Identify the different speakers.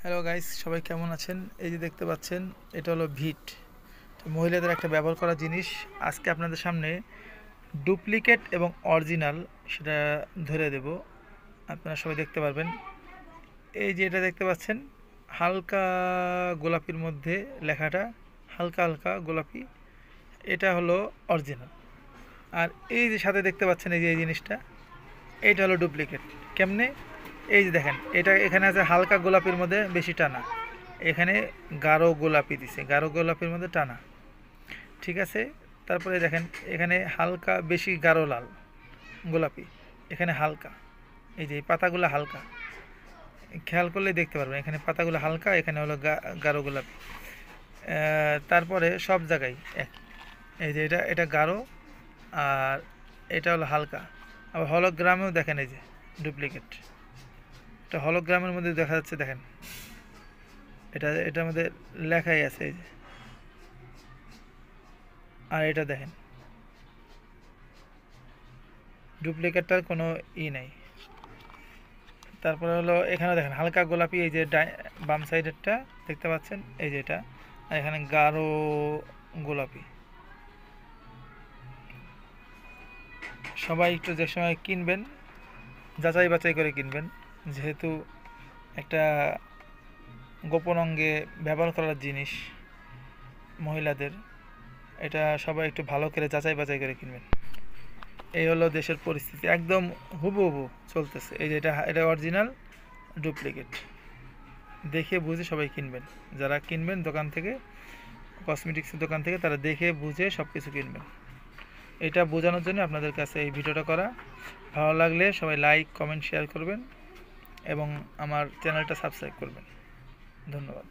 Speaker 1: Hello guys, সবাই কেমন আছেন? এই যে দেখতে পাচ্ছেন, এটা হলো ভিট। মহিলাদের একটা ব্যবহার করা জিনিস। আজকে আপনাদের সামনে ডুপ্লিকেট এবং অরিজিনাল সেটা ধরে দেব। আপনারা সবাই দেখতে পারবেন। এই যে এটা দেখতে পাচ্ছেন, হালকা গোলাপির মধ্যে লেখাটা হালকা হালকা গোলাপি, এটা হলো অরিজিনাল। আর এই যে সাথে দেখতে পাচ্ছেন, এই যে এই জিনিসটা, এইটা হলো ডুপ্লিকেট। কেমনে? এই যে দেখেন, এটা এখানে আছে হালকা গোলাপির মধ্যে বেশি টানা, এখানে গাঢ় গোলাপি দিছে, গাঢ় গোলাপির মধ্যে টানা। ঠিক আছে। তারপরে দেখেন, এখানে হালকা বেশি গাঢ় লাল গোলাপি, এখানে হালকা। এই যে এই পাতাগুলো হালকা, খেয়াল করলে দেখতে পারবেন এখানে পাতাগুলো হালকা, এখানে হলো গাঢ় গোলাপি। তারপরে সব জায়গায় এক। এই যে এটা এটা গাঢ়, আর এটা হলো হালকা। আবার হলোগ্রামেও দেখেন, এই যে ডুপ্লিকেট, এটা হলোগ্রামের মধ্যে দেখা যাচ্ছে, দেখেন এটার মধ্যে লেখাই আছে, এই যে। আর এটা দেখেন, ডুপ্লিকেটটার কোনো নাই। তারপরে হলো এখানে দেখেন হালকা গোলাপি, এই যে বাম সাইডেরটা দেখতে পাচ্ছেন, এই যে এটা। আর এখানে গাঢ় গোলাপি। সবাই একটু যে সময় কিনবেন, যাচাই বাছাই করে কিনবেন, যেহেতু একটা গোপন অঙ্গে ব্যবহার করার জিনিস মহিলাদের, এটা সবাই একটু ভালো করে যাচাই বাছাই করে কিনবেন। এই হলো দেশের পরিস্থিতি, একদম হুবহু চলতেছে। এই যে এটা এটা অরিজিনাল, ডুপ্লিকেট দেখে বুঝে সবাই কিনবেন। যারা কিনবেন দোকান থেকে, কসমেটিক্সের দোকান থেকে, তারা দেখে বুঝে সব কিছু কিনবেন। এটা বোঝানোর জন্য আপনাদের কাছে এই ভিডিওটা করা। ভালো লাগলে সবাই লাইক, কমেন্ট, শেয়ার করবেন এবং আমার চ্যানেলটা সাবস্ক্রাইব করবেন। ধন্যবাদ।